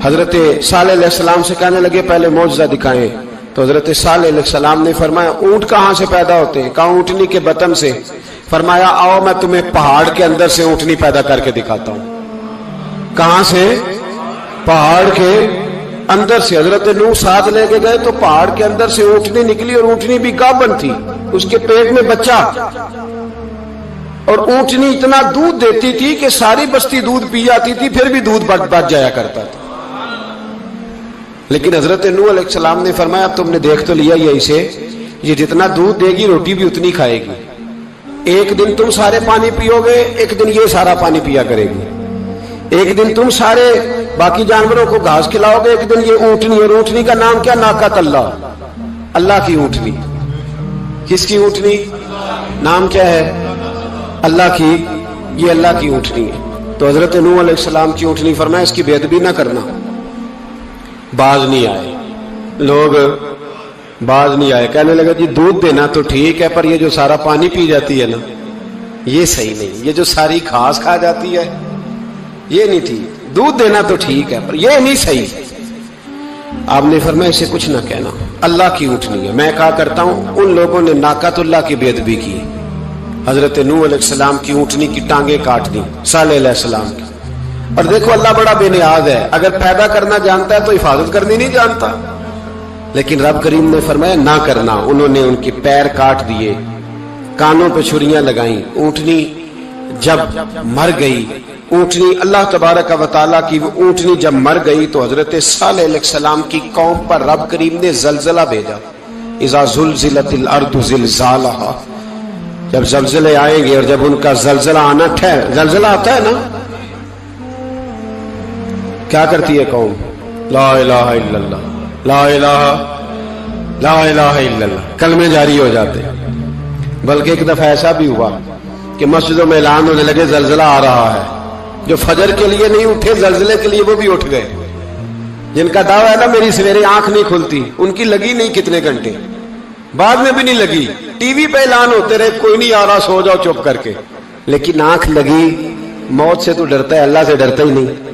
حضرت صالح علیہ السلام سے کہنے لگے پہلے معجزہ دکھائیں، تو حضرت صالح علیہ السلام نے فرمایا اونٹ کہاں سے پیدا ہوتے ہیں؟ کہا اونٹنی کے بطن سے۔ فرمایا آؤ میں تمہیں پہاڑ کے اندر سے اونٹنی پیدا کر کے دکھاتا ہوں۔ کہاں سے؟ پہاڑ کے اندر سے۔ حضرت نوح ساتھ لے کے گئے تو پہاڑ کے اندر سے اونٹنی نکلی، اور اونٹنی بھی گابن تھی، اس کے پیٹ میں بچہ، اور اونٹنی اتنا دودھ دیتی تھی کہ ساری بستی دودھ پی جاتی تھی، پھر بھی دودھ بچ جایا کرتا تھا۔ لیکن حضرت نوح علیہ السلام نے فرمایا اب تم نے دیکھ تو لیا یہ اسے، یہ جتنا دودھ دے گی روٹی بھی اتنی کھائے گی، ایک دن تم سارے پانی پیو گے، ایک دن یہ سارا پانی پیا کرے گی، ایک دن تم سارے باقی جانوروں کو گھاس کھلاؤ گے، ایک دن یہ اونٹنی، اور اونٹنی کا نام کیا؟ ناقۃ اللہ، اللہ کی اونٹنی۔ کس کی اونٹنی؟ نام کیا ہے؟ اللہ کی، یہ اللہ کی اونٹنی ہے۔ تو حضرت نوح علیہ السلام کی اونٹنی فرمایا اس کی بے ادبی نہ کرنا۔ باز نہیں آئے لوگ، باز نہیں آئے، کہنے لگا جی دودھ دینا تو ٹھیک ہے، پر یہ جو سارا پانی پی جاتی ہے نا یہ صحیح نہیں، یہ جو ساری گھاس کھا جاتی ہے یہ نہیں ٹھیک، دودھ دینا تو ٹھیک ہے پر یہ نہیں صحیح۔ آپ نے فرمایا اسے کچھ نہ کہنا، اللہ کی اونٹنی ہے۔ میں کہا کرتا ہوں ان لوگوں نے ناقۃ اللہ کی بے ادبی کی، حضرت نوح علیہ السلام کی اونٹنی کی ٹانگیں کاٹ دی، صالح علیہ السلام کی۔ اور دیکھو اللہ بڑا بے نیاز ہے، اگر پیدا کرنا جانتا ہے تو حفاظت کرنی نہیں جانتا، لیکن رب کریم نے فرمایا نہ کرنا۔ انہوں نے ان کے پیر کاٹ دیے، کانوں پہ چھریاں لگائیں۔ اونٹنی جب مر گئی، اونٹنی اللہ تبارک و تعالیٰ کی وہ اونٹنی جب مر گئی تو حضرت صالح علیہ السلام کی قوم پر رب کریم نے زلزلہ بھیجا۔ اذا زلزلت الارض زلزالہا، جب زلزلے آئیں گے اور جب ان کا زلزلہ آنا زلزلہ آتا ہے نا، کیا کرتی ہے قوم؟ لا الہ الا اللہ، لا الہ الا اللہ، کلمے جاری ہو جاتے ہیں۔ بلکہ ایک دفعہ ایسا بھی ہوا کہ مسجدوں میں اعلان ہونے لگے زلزلہ آ رہا ہے، جو فجر کے لیے نہیں اٹھے زلزلے کے لیے وہ بھی اٹھ گئے، جن کا دعویٰ ہے نا میری سویرے آنکھ نہیں کھلتی، ان کی لگی نہیں کتنے گھنٹے، بعد میں بھی نہیں لگی، ٹی وی پہ اعلان ہوتے رہے کوئی نہیں آ رہا سو جاؤ چپ کر کے، لیکن آنکھ لگی۔ موت سے تو ڈرتا ہے، اللہ سے ڈرتا ہی نہیں،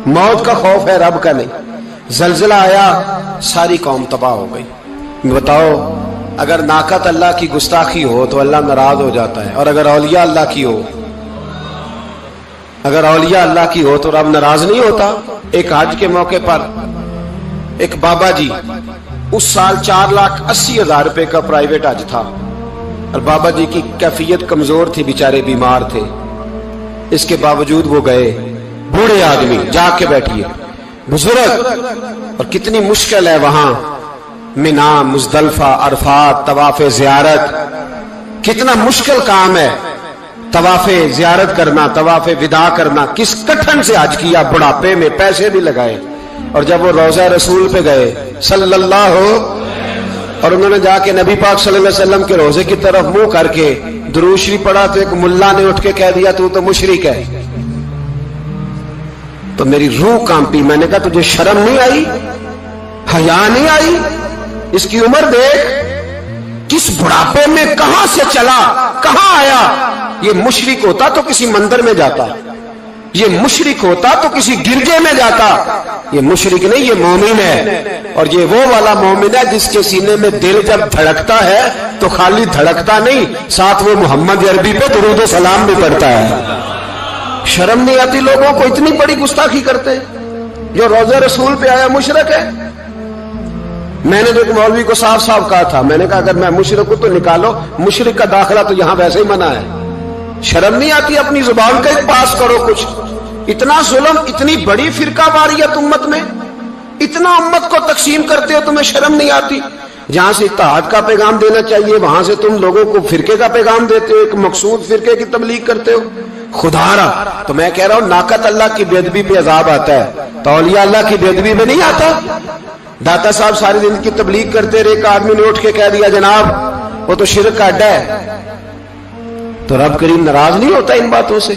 موت کا خوف ہے رب کا نہیں۔ زلزلہ آیا، ساری قوم تباہ ہو گئی۔ بتاؤ اگر ناقۃ اللہ کی گستاخی ہو تو اللہ ناراض ہو جاتا ہے، اور اگر اولیاء اللہ کی ہو، اگر اولیاء اللہ کی ہو تو رب ناراض نہیں ہوتا۔ ایک حج کے موقع پر ایک بابا جی، اس سال 4,80,000 روپے کا پرائیویٹ حج تھا، اور بابا جی کی کیفیت کمزور تھی، بیچارے بیمار تھے، اس کے باوجود وہ گئے۔ بوڑھے آدمی، جا کے بیٹھیے، بزرگ، اور کتنی مشکل ہے وہاں منا، مزدلفہ، عرفات، طواف زیارت، کتنا مشکل کام ہے طواف زیارت کرنا، طواف وداع کرنا، کس کٹھن سے حج کیا، بڑھاپے میں پیسے بھی لگائے۔ اور جب وہ روضہ رسول پہ گئے صلی اللہ، اور انہوں نے جا کے نبی پاک صلی اللہ علیہ وسلم کے روضے کی طرف منہ کر کے درود شریف پڑھا تو ایک ملا نے اٹھ کے کہہ دیا تو مشرک ہے۔ تو میری روح کانپی، میں نے کہا تجھے شرم نہیں آئی، حیا نہیں آئی؟ اس کی عمر دیکھ، کس بڑھاپے میں کہاں سے چلا، کہاں آیا۔ یہ مشرک ہوتا تو کسی مندر میں جاتا، یہ مشرک ہوتا تو کسی گرجے میں جاتا، یہ مشرک نہیں، یہ مومن ہے۔ اور یہ وہ والا مومن ہے جس کے سینے میں دل جب دھڑکتا ہے تو خالی دھڑکتا نہیں، ساتھ وہ محمد عربی پہ درود و سلام بھی پڑھتا ہے۔ شرم نہیں آتی لوگوں کو، اتنی بڑی گستاخی کرتے، جو روضہ رسول پہ آیا مشرک ہے۔ میں نے جو ایک مولوی کو صاف صاف کہا تھا، میں نے کہا اگر میں مشرک ہوں تو نکالو، مشرک کا داخلہ تو یہاں ویسے ہی منع ہے۔ شرم نہیں آتی؟ اپنی زبان کا ایک پاس کرو کچھ۔ اتنا ظلم، اتنی بڑی فرقہ واریت امت میں، اتنا امت کو تقسیم کرتے ہو، تمہیں شرم نہیں آتی؟ جہاں سے اتحاد کا پیغام دینا چاہیے وہاں سے تم لوگوں کو فرقے کا پیغام دیتے ہو، ایک مقصود فرقے کی تبلیغ کرتے ہو۔ خدا را، تو میں کہہ رہا ہوں ناقۃ اللہ کی بے ادبی پہ عذاب آتا ہے، تو اولیاء اللہ کی بے ادبی میں نہیں آتا۔ داتا صاحب ساری زندگی تبلیغ کرتے رہے، ایک آدمی نے اٹھ کے کہہ دیا جناب وہ تو شرک کا اڈا ہے، تو رب کریم ناراض نہیں ہوتا ان باتوں سے؟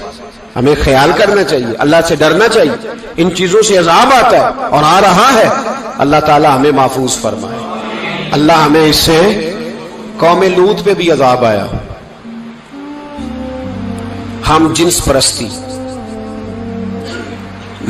ہمیں خیال کرنا چاہیے، اللہ سے ڈرنا چاہیے۔ ان چیزوں سے عذاب آتا ہے اور آ رہا ہے، اللہ تعالی ہمیں محفوظ فرمائے۔ اللہ ہمیں اس سے، قوم لوط پہ بھی عذاب آیا، ہم جنس پرستی،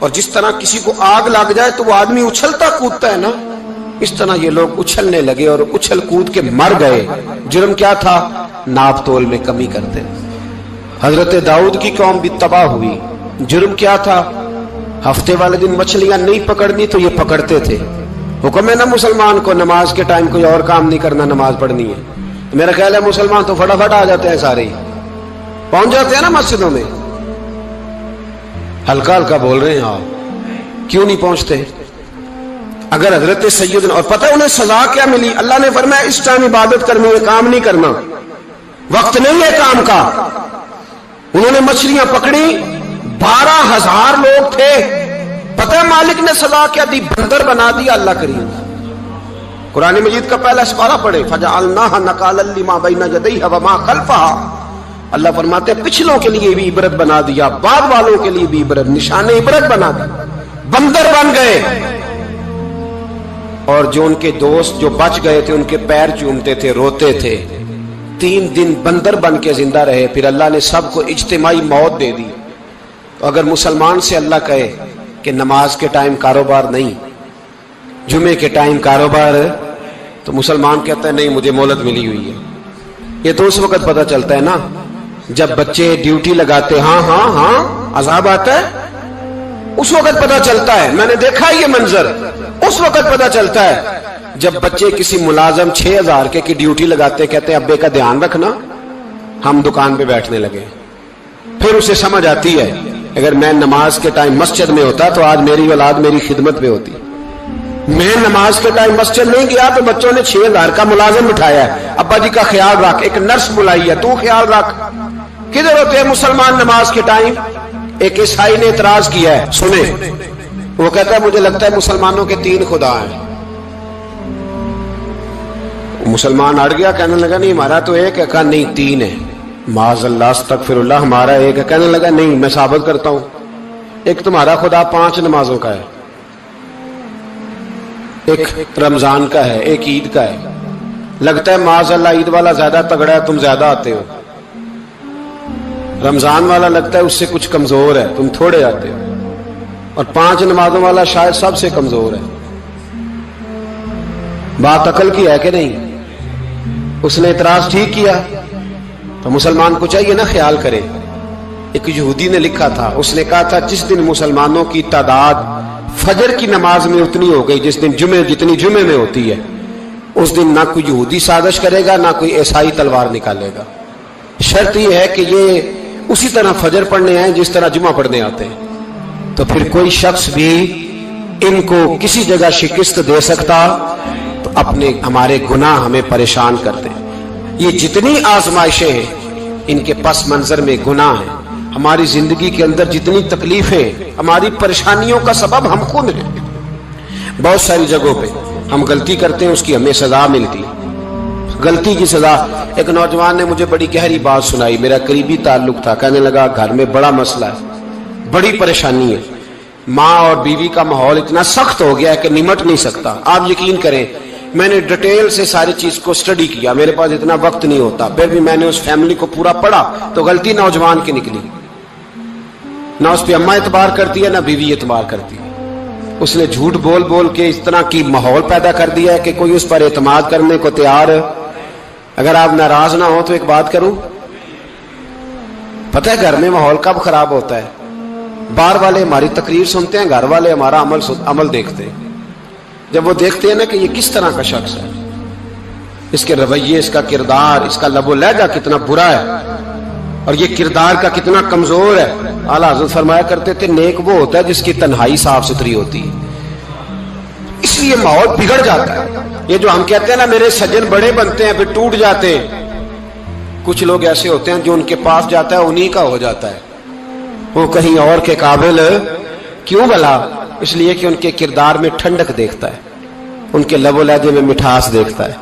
اور جس طرح کسی کو آگ لگ جائے تو وہ آدمی اچھلتا کودتا ہے نا، اس طرح یہ لوگ اچھلنے لگے اور اچھل کود کے مر گئے۔ جرم کیا تھا؟ ناپ تول میں کمی کرتے۔ حضرت داؤد کی قوم بھی تباہ ہوئی۔ جرم کیا تھا؟ ہفتے والے دن مچھلیاں نہیں پکڑنی تو یہ پکڑتے تھے۔ حکم ہے نا مسلمان کو نماز کے ٹائم کوئی اور کام نہیں کرنا، نماز پڑھنی ہے۔ میرا خیال ہے مسلمان تو فٹافٹ آ جاتے ہیں، سارے پہنچ جاتے ہیں نا مسجدوں میں۔ ہلکا ہلکا بول رہے ہیں آپ، کیوں نہیں پہنچتے؟ اگر حضرت سیدنا، اور پتہ انہیں سزا کیا ملی؟ اللہ نے فرمایا اس ٹائم عبادت کرنی ہے، کام نہیں کرنا، وقت نہیں ہے کام کا۔ انہوں نے مچھلیاں پکڑی، 12,000 لوگ تھے۔ پتہ ہے مالک نے سزا کیا دی؟ بندر بنا دیا اللہ کریم۔ قرآن مجید کا پہلا سپارہ پڑھے، فَجَعَلْنَاهَا نَكَالًا لِمَا بَيْنَ يَدَيْهَا وَمَا خَلْفَهَا۔ اللہ فرماتے ہیں پچھلوں کے لیے بھی عبرت بنا دیا، بعد والوں کے لیے بھی عبرت، نشان عبرت بنا دی۔ بندر بن گئے، اور جو ان کے دوست جو بچ گئے تھے ان کے پیر چومتے تھے، روتے تھے۔ 3 دن بندر بن کے زندہ رہے، پھر اللہ نے سب کو اجتماعی موت دے دی۔ تو اگر مسلمان سے اللہ کہے کہ نماز کے ٹائم کاروبار نہیں، جمعے کے ٹائم کاروبار، تو مسلمان کہتا ہے نہیں مجھے مہلت ملی ہوئی ہے۔ یہ تو اس وقت پتہ چلتا ہے نا جب بچے ڈیوٹی لگاتے، ہاں ہاں ہاں عذاب آتا ہے، اس وقت پتہ چلتا ہے۔ میں نے دیکھا یہ منظر، اس وقت پتہ چلتا ہے جب بچے کسی ملازم 6,000 کی ڈیوٹی لگاتے، کہتے ہیں ابے کا دھیان رکھنا، ہم دکان پہ بیٹھنے لگے۔ پھر اسے سمجھ آتی ہے اگر میں نماز کے ٹائم مسجد میں ہوتا تو آج میری اولاد میری خدمت پہ ہوتی۔ میں نماز کے ٹائم مسجد نہیں گیا تو بچوں نے 6,000 کا ملازم بٹھایا ہے، ابا جی کا خیال رکھ، ایک نرس بلائی ہے تو خیال رکھ۔ کدھر ہوتے ہیں مسلمان نماز کے ٹائم؟ ایک عیسائی نے اعتراض کیا ہے، سنیں، وہ کہتا ہے مجھے لگتا ہے مسلمانوں کے 3 خدا ہیں۔ مسلمان اڑ گیا، کہنے لگا نہیں ہمارا تو ایک ہے، کہا نہیں 3 ہے۔ معاذ اللہ استغفر اللہ، ہمارا ایک ہے۔ کہنے لگا نہیں میں ثابت کرتا ہوں، ایک تمہارا خدا 5 نمازوں کا ہے، ایک رمضان کا ہے، ایک عید کا ہے۔ لگتا ہے معاذ اللہ عید والا زیادہ تگڑا ہے، تم زیادہ آتے ہو۔ رمضان والا لگتا ہے اس سے کچھ کمزور ہے، تم تھوڑے آتے ہو۔ اور 5 نمازوں والا شاید سب سے کمزور ہے۔ بات عقل کی ہے کہ نہیں؟ اس نے اعتراض ٹھیک کیا تو مسلمان کو چاہیے نا خیال کرے۔ ایک یہودی نے لکھا تھا، اس نے کہا تھا جس دن مسلمانوں کی تعداد فجر کی نماز میں اتنی ہو گئی جس دن جتنی جمعے میں ہوتی ہے، اس دن نہ کوئی یہودی سازش کرے گا نہ کوئی عیسائی تلوار نکالے گا۔ شرط یہ ہے کہ یہ اسی طرح فجر پڑھنے آئیں جس طرح جمعہ پڑھنے آتے ہیں، تو پھر کوئی شخص بھی ان کو کسی جگہ شکست دے سکتا تو اپنے ہمارے گناہ ہمیں پریشان کرتے ہیں۔ یہ جتنی آزمائشیں ہیں ان کے پس منظر میں گناہ ہیں۔ ہماری زندگی کے اندر جتنی تکلیفیں، ہماری پریشانیوں کا سبب ہم خود ہیں۔ بہت ساری جگہوں پہ ہم غلطی کرتے ہیں، اس کی ہمیں سزا ملتی ہے۔ غلطی کی سزا۔ ایک نوجوان نے مجھے بڑی گہری بات سنائی، میرا قریبی تعلق تھا، کہنے لگا گھر میں بڑا مسئلہ ہے، بڑی پریشانی ہے، ماں اور بیوی کا ماحول اتنا سخت ہو گیا ہے کہ نمٹ نہیں سکتا۔ آپ یقین کریں میں نے ڈیٹیل سے ساری چیز کو سٹڈی کیا، میرے پاس اتنا وقت نہیں ہوتا، پھر بھی میں نے اس فیملی کو پورا پڑھا تو غلطی نوجوان کی نکلی۔ نہ اس پہ اماں اعتبار کرتی ہے نہ بیوی اعتبار کرتی ہے۔ اس نے جھوٹ بول بول کے اس طرح کی ماحول پیدا کر دیا ہے کہ کوئی اس پر اعتماد کرنے کو تیار ہے۔ اگر آپ ناراض نہ ہو تو ایک بات کروں، پتہ ہے گھر میں ماحول کب خراب ہوتا ہے؟ باہر والے ہماری تقریر سنتے ہیں، گھر والے ہمارا عمل دیکھتے ہیں۔ جب وہ دیکھتے ہیں نا کہ یہ کس طرح کا شخص ہے، اس کے رویے، اس کا کردار، اس کا لب و لہجہ کتنا برا ہے اور یہ کردار کا کتنا کمزور ہے۔ اعلیٰ حضرت فرمایا کرتے تھے نیک وہ ہوتا ہے جس کی تنہائی صاف ستھری ہوتی ہے، اس لیے ماحول بگڑ جاتا ہے۔ یہ جو ہم کہتے ہیں نا میرے سجن بڑے بنتے ہیں پھر ٹوٹ جاتے ہیں، کچھ لوگ ایسے ہوتے ہیں جو ان کے پاس جاتا ہے انہی کا ہو جاتا ہے، وہ کہیں اور کے قابل کیوں بھلا؟ اس لیے کہ ان کے کردار میں ٹھنڈک دیکھتا ہے، ان کے لب و لہجے میں مٹھاس دیکھتا ہے،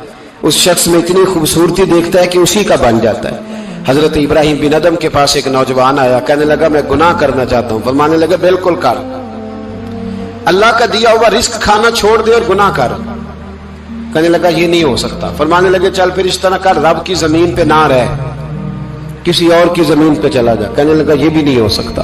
اس شخص میں اتنی خوبصورتی دیکھتا ہے کہ اسی کا بن جاتا ہے۔ حضرت ابراہیم بن ادم کے پاس ایک نوجوان آیا، کہنے لگا میں گناہ کرنا چاہتا ہوں۔ فرمانے لگے بالکل کر، اللہ کا دیا ہوا رزق کھانا چھوڑ دے اور گناہ کر۔ کہنے لگا یہ نہیں ہو سکتا۔ فرمانے لگے چل پھر اس طرح کر، رب کی زمین پہ نہ رہ، کسی اور کی زمین پہ چلا جا۔ کہنے لگا یہ بھی نہیں ہو سکتا۔